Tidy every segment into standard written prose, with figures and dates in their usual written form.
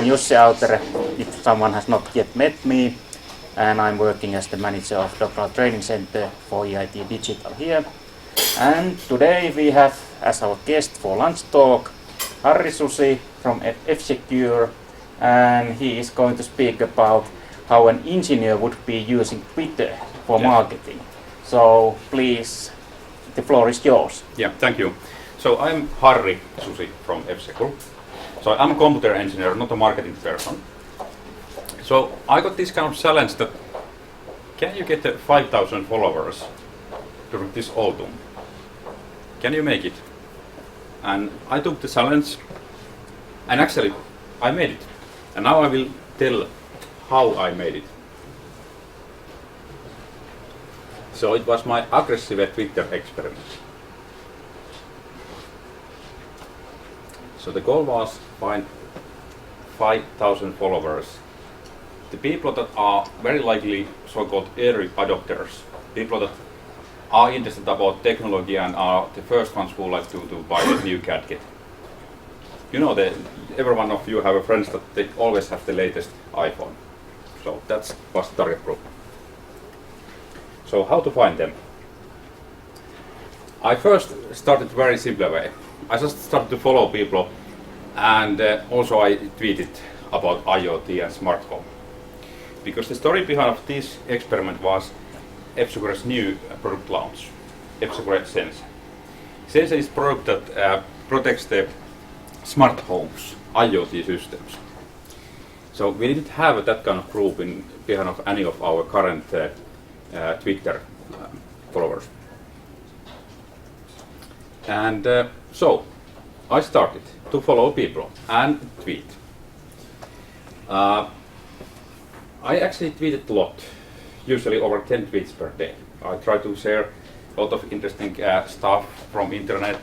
Jussi Autere, if someone has not yet met me, and I'm working as the manager of Doctoral Training Center for EIT Digital here. And today we have as our guest for lunch talk Harri Susi from F-Secure, and he is going to speak about how an engineer would be using Twitter for marketing. So please, the floor is yours. Yeah, thank you. So I'm Harri Susi from F-Secure. So I'm a computer engineer, not a marketing person. So I got this kind of challenge that can you get 5,000 followers during this autumn? Can you make it? And I took the challenge, and actually I made it. And now I will tell how I made it. So it was my aggressive Twitter experiment. So the goal was find 5,000 followers. The people that are very likely so-called early adopters, people that are interested about technology and are the first ones who like to buy a new gadget. You know, every one of you have a friends that they always have the latest iPhone. So that was the target group. So how to find them? I first started very simple way. I just started to follow people, and also I tweeted about IoT and smart home. Because the story behind this experiment was F-Secure's new product launch, F-Secure Sense. Sense is a product that protects the smart homes, IoT systems. So we didn't have that kind of group behind of any of our current Twitter followers. And so I started to follow people and tweet. I actually tweeted a lot, usually over 10 tweets per day. I try to share a lot of interesting stuff from internet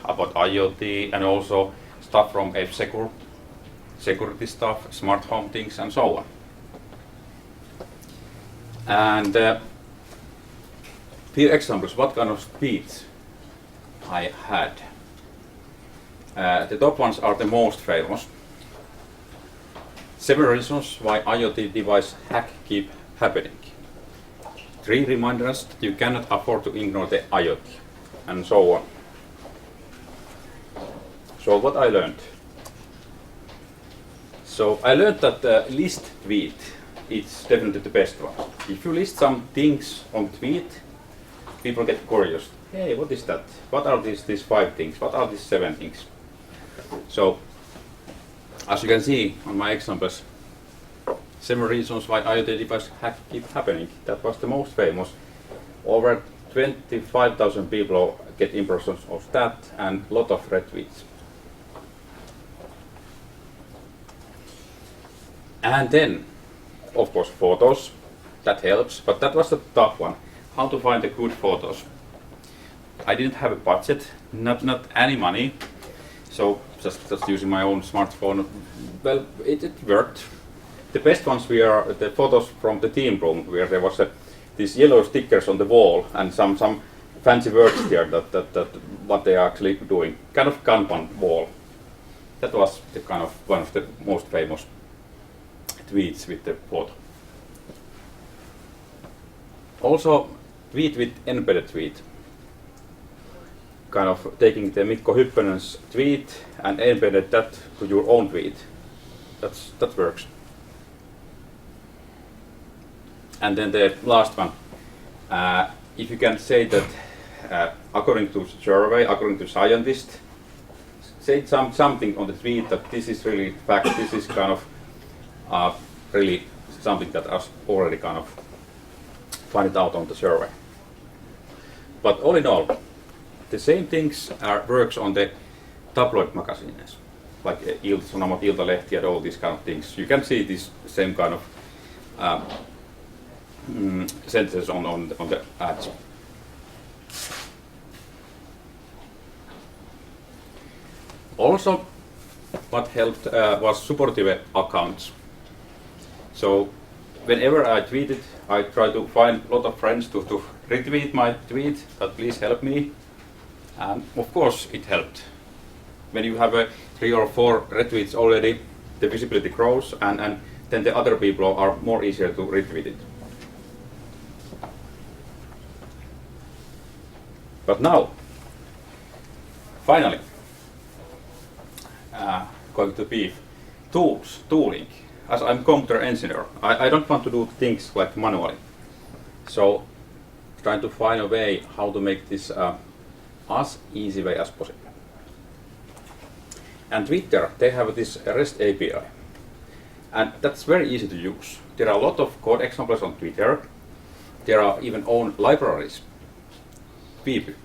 about IoT and also stuff from F-Secure, security stuff, smart home things and so on. And few examples, what kind of tweets I had. The top ones are the most famous. 7 reasons why IoT device hack keep happening. 3 reminders that you cannot afford to ignore the IoT, and so on. So what I learned? So I learned that list tweet is definitely the best one. If you list some things on tweet, people get curious. Hey, what is that? What are these 5 things? What are these 7 things? So, as you can see on my examples, 7 reasons why IoT device hack keep happening. That was the most famous. Over 25,000 people get impressions of that and a lot of retweets. And then, of course, photos. That helps, but that was the tough one. How to find the good photos. I didn't have a budget, not any money, so just using my own smartphone. Well, it worked. The best ones were the photos from the team room, where there was these yellow stickers on the wall and some fancy words there that what they are actually doing. Kind of Kanban wall. That was the kind of one of the most famous tweets with the photo. Also, tweet with embedded tweet. Kind of taking the Mikko Hyppönen's tweet and embedded that to your own tweet. That works. And then the last one, if you can say that according to survey, according to scientists, say something on the tweet that this is really fact, this is kind of really something that has already kind of find it out on the survey. But all in all, the same things works on the tabloid magazines, like Ilta-Sanomat, Iltalehti, and all these kind of things. You can see this same kind of sentences on the ads. Also, what helped was supportive accounts. So whenever I tweeted, I try to find a lot of friends to retweet my tweet, that please help me. And of course it helped. When you have 3 or 4 retweets already, the visibility grows, and then the other people are more easier to retweet it. But now, finally, going to be tooling. As I'm computer engineer, I don't want to do things like manually. So, trying to find a way how to make this as easy way as possible. And Twitter, they have this REST API. And that's very easy to use. There are a lot of code examples on Twitter. There are even own libraries. People.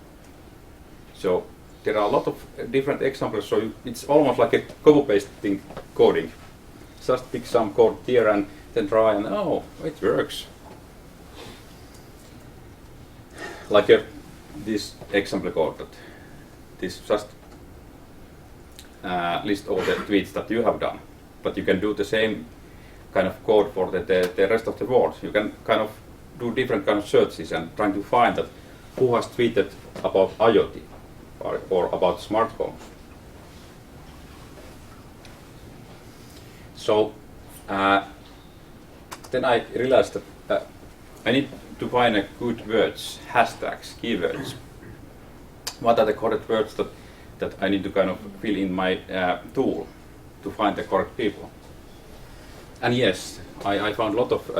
So there are a lot of different examples, so it's almost like a copy-pasting coding. Just pick some code here and then try and, oh, it works. Like this example code, that this just list all the tweets that you have done. But you can do the same kind of code for the rest of the world. You can kind of do different kind of searches and trying to find that who has tweeted about IoT or about smartphones. So then I realized that I need to find a good words, hashtags, keywords. What are the correct words that I need to kind of fill in my tool to find the correct people? And yes, I found a lot of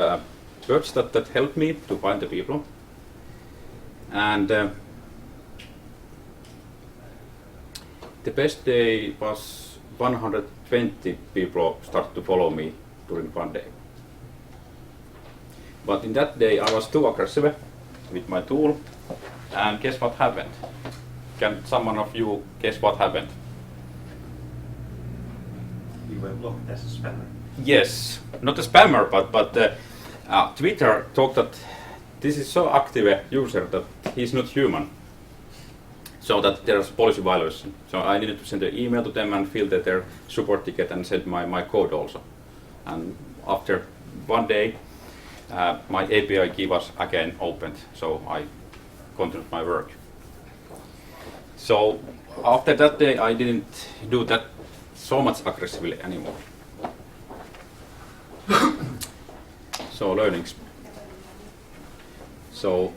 words that helped me to find the people. And the best day was 120 people started to follow me during one day. But in that day I was too aggressive with my tool, and guess what happened? Can someone of you guess what happened? You were blocked as a spammer. Yes, not a spammer, but Twitter thought that this is so active user that he's not human. So that there's policy violation. So I needed to send an email to them and fill their support ticket and send my code also. And after one day, my API key was again opened, so I continued my work. So after that day, I didn't do that so much aggressively anymore. So learnings. So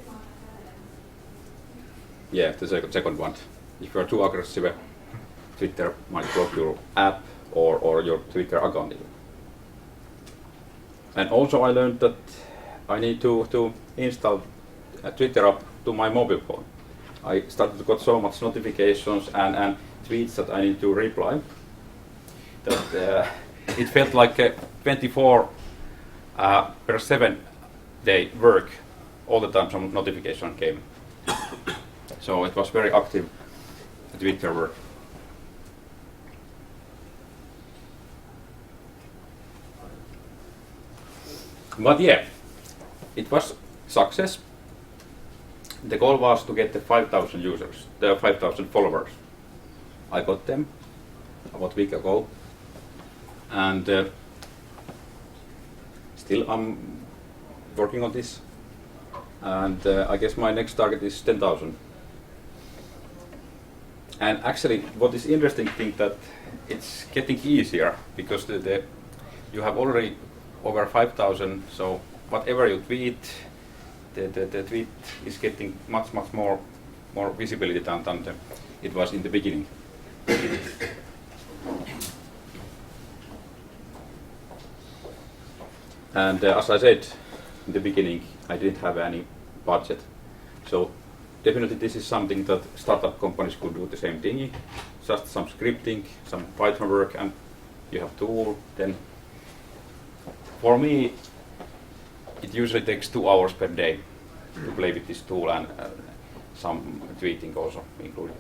yeah, the second one. If you are too aggressive, Twitter might block your app or your Twitter account. And also I learned that I need to install a Twitter app to my mobile phone. I started to get so much notifications and tweets that I need to reply that it felt like a 24/7 day work. All the time some notification came. So it was very active Twitter work. But yeah, it was success. The goal was to get the 5,000 users, the 5,000 followers. I got them about a week ago, and still I'm working on this. And I guess my next target is 10,000. And actually, what is interesting thing that it's getting easier because you have already over 5,000. So whatever you tweet, the tweet is getting much more visibility than it was in the beginning. And as I said in the beginning, I didn't have any budget. So definitely this is something that startup companies could do the same thing. Just some scripting, some Python work, and you have tool. Then for me, it usually takes 2 hours per day to play with this tool and some tweeting also included.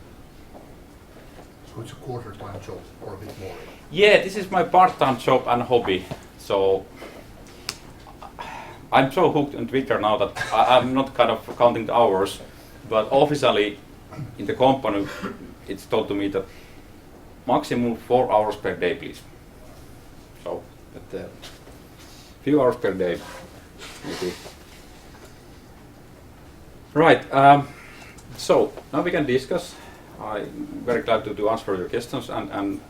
So it's a quarter-time job or a bit more? Yeah, this is my part-time job and hobby. So I'm so hooked on Twitter now that I'm not kind of counting the hours, but officially in the company it's told to me that maximum 4 hours per day, please. So, but few hours per day, maybe. Right. So now we can discuss. I'm very glad to answer your questions and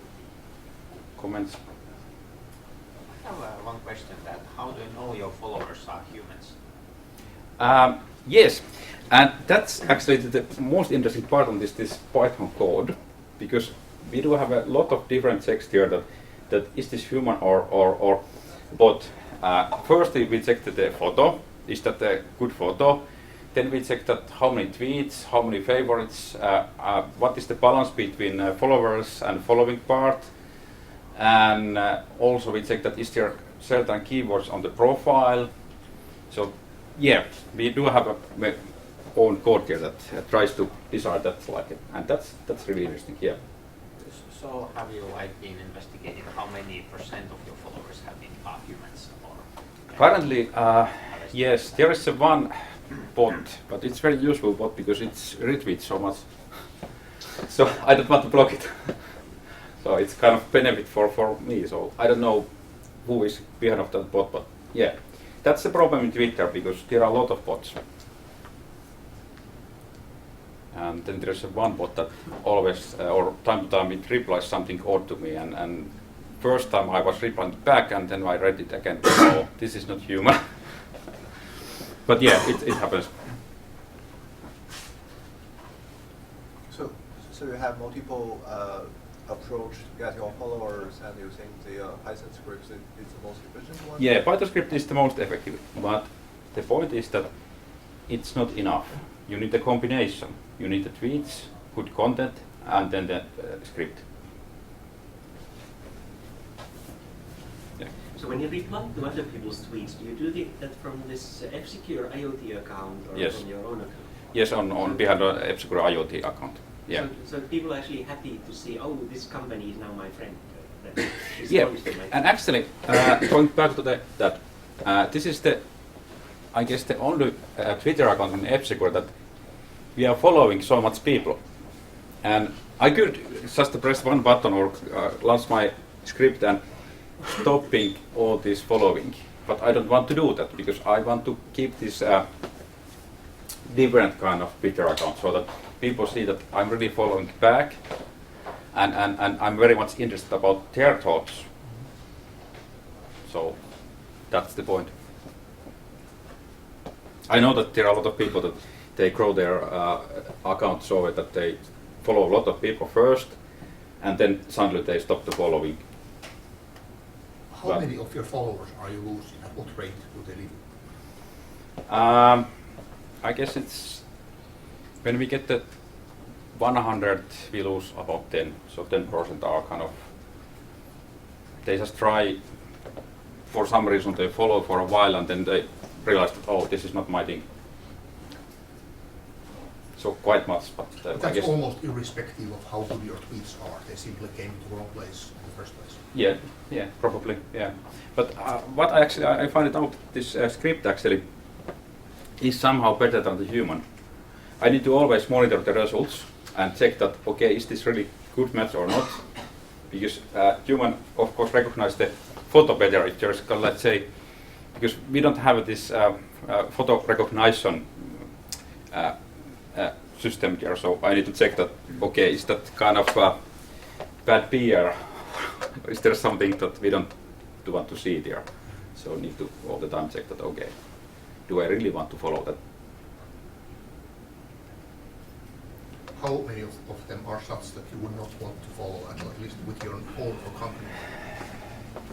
comments. one question that how do you know your followers are humans? Yes, and that's actually the most interesting part on this Python code, because we do have a lot of different checks here that is this human or bot. Firstly, we check the photo. Is that a good photo? Then we check that how many tweets, how many favorites, what is the balance between followers and following part, and also we check that is there certain keywords on the profile. So yeah, we do have a own code here that tries to decide that, and that's really interesting. Yeah. So have you been investigating how many percent of your followers are humans? Or Currently, yes, there is one bot, but it's very useful bot because it's retweets so much. So I don't want to block it. So it's kind of benefit for me. So I don't know who is behind of that bot, but yeah, that's the problem in Twitter because there are a lot of bots. And then there's one bot that always, or time to time, it replies something odd to me. And first time I was replying back, and then I read it again. Oh, this is not human. But yeah, it happens. So you have multiple approach to get your followers, and you think the Python script is the most efficient one? Yeah, Python script is the most effective, but the point is that it's not enough. You need a combination. You need the tweets, good content, and then the script. Yeah. So when you reply to other people's tweets, do you do that from this F-Secure IoT account or Yes. from your own account? Yes, on behind the F-Secure IoT account. Yeah. So people are actually happy to see, oh, this company is now my friend. That is Yeah, posting my and actually, going back to that, this is I guess the only Twitter account in F-Secure that we are following so much people. And I could just press one button or launch my script and stopping all this following. But I don't want to do that because I want to keep this different kind of Twitter account so that people see that I'm really following back and I'm very much interested about their thoughts. So that's the point. I know that there are a lot of people that they grow their account so that they follow a lot of people first, and then suddenly they stop the following. How many of your followers are you losing? At what rate do they leave? I guess it's when we get the 100, we lose about 10. So 10% are kind of, they just try, for some reason they follow for a while and then they realize that, oh, this is not my thing. So quite much, but I That's guess almost irrespective of how good your tweets are. They simply came to the wrong place in the first place. yeah, probably, yeah. But what I find it out, this script actually is somehow better than the human. I need to always monitor the results and check that, okay, is this really good match or not? Because human, of course, recognize the photo better if there's, let's say, because we don't have this photo recognition system here, so I need to check that, okay, is that kind of bad PR? Is there something that we don't want to see there? So need to all the time check that, okay, do I really want to follow that? How many of them are such that you would not want to follow, at least with your own company?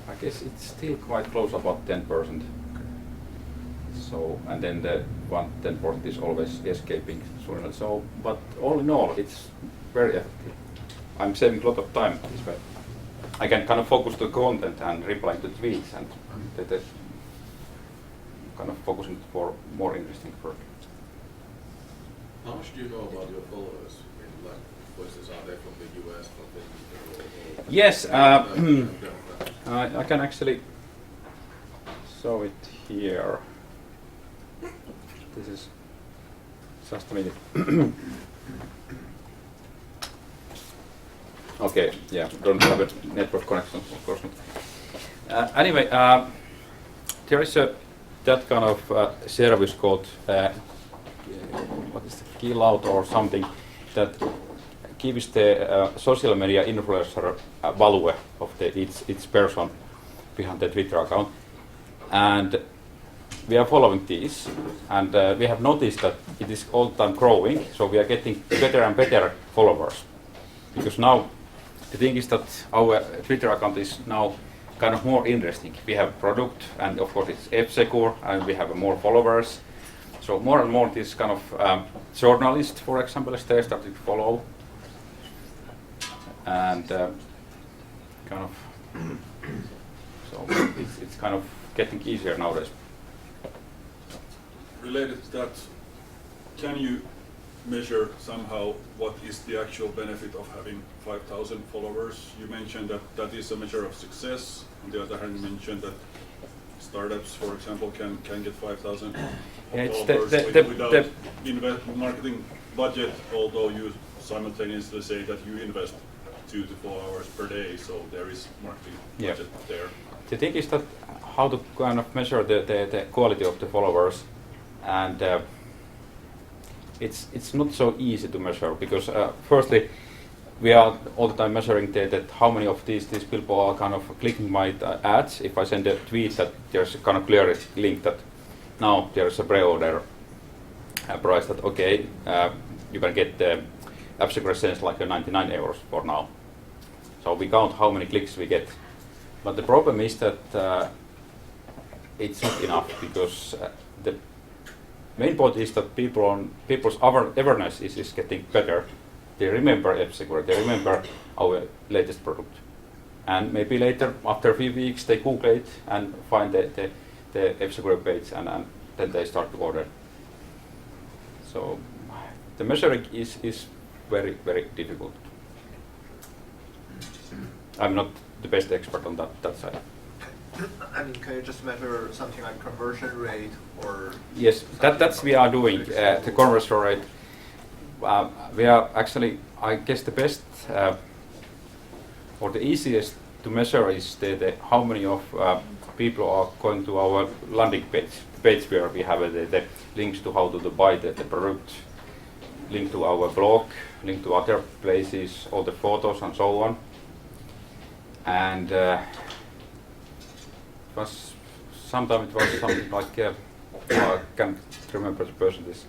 I guess it's still quite close, about 10%. So, and then the 10% is always escaping sooner. So, but all in all, it's very effective. I'm saving a lot of time this way. I can kind of focus the content and reply to tweets and the kind of focusing for more interesting work. How much do you know about your followers? I mean, like, for instance, are they from the US, from the Yes, I can actually show it here. This is just a minute. Okay, yeah, don't have a network connection, of course not. Anyway, there is that kind of service called what is the kill out or something that gives the social media influencer value of each person behind the Twitter account. And we are following these, and we have noticed that it is all the time growing, so we are getting better and better followers. Because now, the thing is that our Twitter account is now kind of more interesting. We have product, and of course it's F-Secure, and we have more followers. So more and more this kind of journalists, for example, they started to follow. And kind of, so it's kind of getting easier nowadays. Related to that, can you measure somehow what is the actual benefit of having 5,000 followers? You mentioned that that is a measure of success. On the other hand, you mentioned that startups, for example, can get 5,000 followers without marketing budget, although you simultaneously say that you invest 2 to 4 hours per day, so there is marketing budget there. The thing is that how to kind of measure the quality of the followers, and it's not so easy to measure, because firstly we are all the time measuring that how many of these people are kind of clicking my ads. If I send a tweet that there's a kind of clear link that now there's a pre-order price that okay, you can get the F-Secure Essence like €99 for now. So we count how many clicks we get. But the problem is that it's not enough, because the main point is that people's awareness is getting better. They remember F-Secure, they remember our latest product. And maybe later, after a few weeks, they Google it and find the F-Secure page, and then they start to order. So the measuring is very, very difficult. I'm not the best expert on that side. I mean, can you just measure something like conversion rate or? Yes, that's we are doing the conversion rate. We are actually, I guess, the best or the easiest to measure is the how many of people are going to our landing page, the page where we have the links to how to buy the product, link to our blog, link to other places, all the photos and so on. And sometimes it was something like I can't remember the percentage,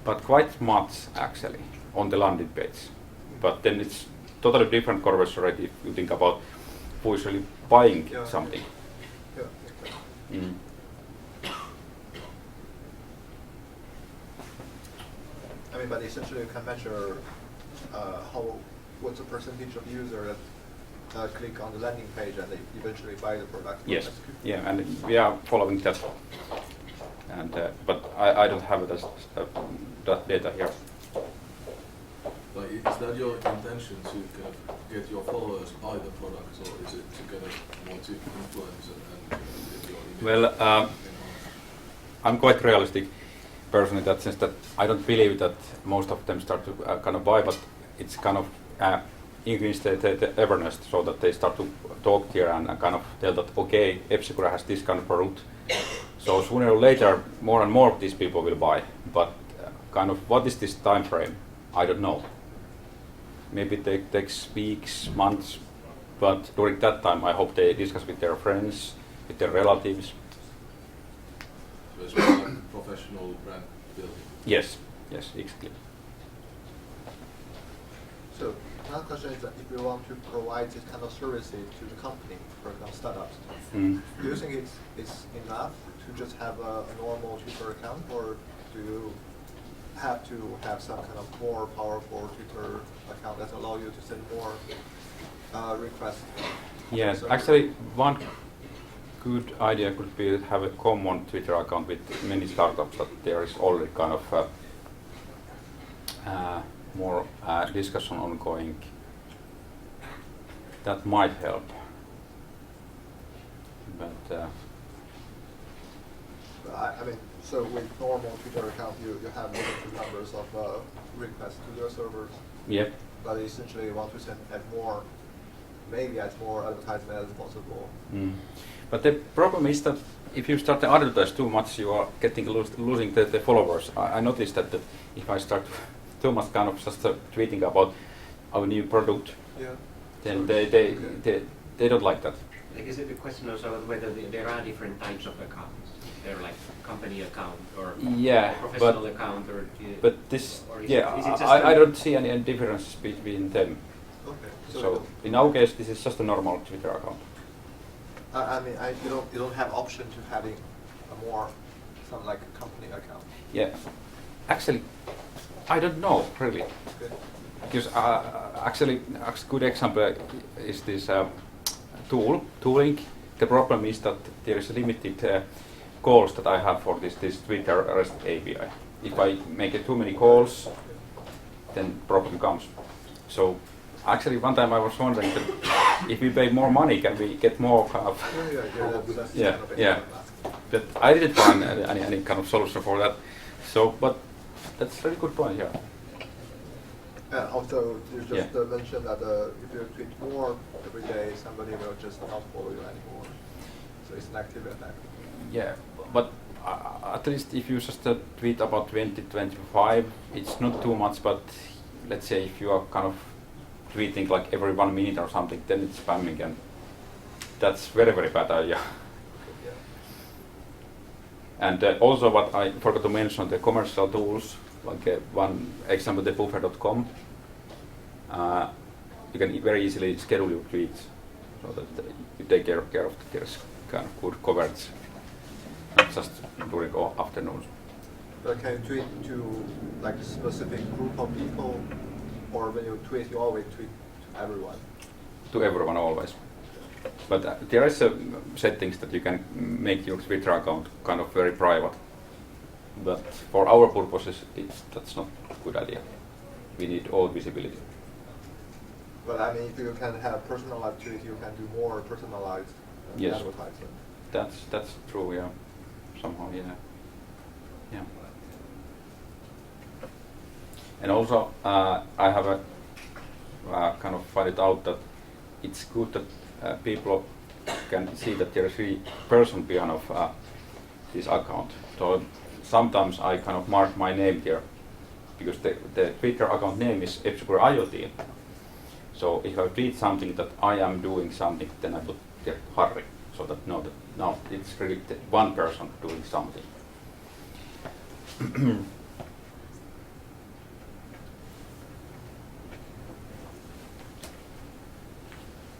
but quite much actually on the landing page. But then it's totally different conversion rate if you think about who is really buying something. Yeah. Mm. I mean, but essentially you can measure what's the percentage of users that click on the landing page and they eventually buy the product. Yes, yeah, and we are following that. And but I don't have that data here. But is that your intention to kind of get your followers buy the products, or is it to kind of more to influence and get your image? Well, I'm quite realistic person in that sense that I don't believe that most of them start to kind of buy, but it's kind of increase the awareness so that they start to talk here and kind of tell that okay, F-Secure has this kind of product. So sooner or later, more and more of these people will buy. But kind of what is this time frame? I don't know. Maybe it takes weeks, months, but during that time, I hope they discuss with their friends, with their relatives. So it's more like professional brand building. Yes, yes, exactly. So another question is that if you want to provide this kind of services to the company, for example, startups, do you think it's enough to just have a normal Twitter account, or do you have to have some kind of more powerful Twitter account that allow you to send more requests? Yes, actually one good idea could be to have a common Twitter account with many startups that there is already kind of more discussion ongoing. That might help. But I mean, so with normal Twitter account, you have limited numbers of requests to your servers. Yep. But essentially, you want to send maybe as more advertisement as possible. Mm. But the problem is that if you start to advertise too much, you are losing the followers. I noticed that if I start too much kind of just tweeting about our new product, then they don't like that. Like, is it a question also of whether there are different types of accounts? They're like company account or Yeah, professional account, or but this, or is yeah, it just I don't see any difference between them. Okay. So in our case, this is just a normal Twitter account. I mean, you don't have option to having a more, some like a company account. Yeah, actually, I don't know really, Okay. because actually a good example is this tooling. The problem is that there is a limited calls that I have for this Twitter REST API. If I make too many calls, then problem comes. So actually one time I was wondering that if we pay more money, can we get more kind of Yeah. yeah. But I didn't find any kind of solution for that. So, but that's a very good point, yeah. And also, you just Yeah. mentioned that if you tweet more every day, somebody will just not follow you anymore. So it's an active attack. Yeah, but at least if you just tweet about 20, 25, it's not too much, but let's say if you are kind of tweeting like every 1 minute or something, then it's spamming, and that's very, very bad idea. Yeah. And also what I forgot to mention, the commercial tools, like one example, the buffer.com, you can very easily schedule your tweets so that you take care of that there's kind of good coverage, not just during afternoons. But can you tweet to like a specific group of people, or when you tweet, you always tweet to everyone? To everyone always. But there is settings that you can make your Twitter account kind of very private. But for our purposes, that's not a good idea. We need all visibility. But I mean, if you can have personalized tweet, you can do more personalized Yes. advertisement. That's true, yeah. Somehow, yeah. Yeah. And also, I have a kind of find it out that it's good that people can see that there is a person behind of this account. So sometimes I kind of mark my name there because the Twitter account name is F-Secure IoT. So if I tweet something that I am doing something, then I put there Harri, so that no, it's really one person doing something.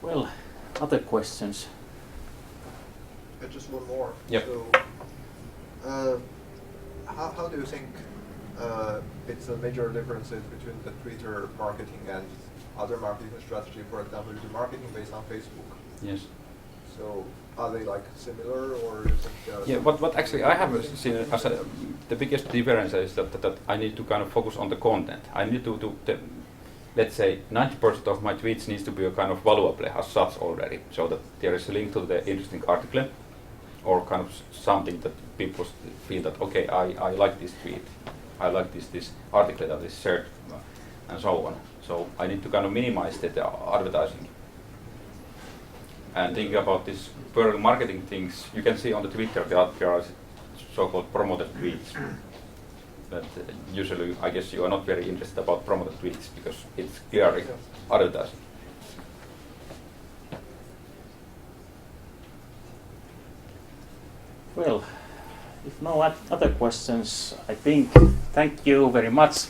Well, other questions? Just one more. Yep. So, how do you think it's a major differences between the Twitter marketing and other marketing strategy? For example, you do marketing based on Facebook. Yes. So are they like similar, or you think? Yeah, what actually I have seen as the biggest difference is that I need to kind of focus on the content. I need to do let's say 90% of my tweets needs to be a kind of valuable as such already, so that there is a link to the interesting article or kind of something that people feel that okay, I like this tweet, I like this article that is shared, and so on. So I need to kind of minimize the advertising. And thinking about this pure marketing things, you can see on the Twitter there are so-called promoted tweets. But usually, I guess you are not very interested about promoted tweets because it's clearly advertising. Well, if no other questions, I think thank you very much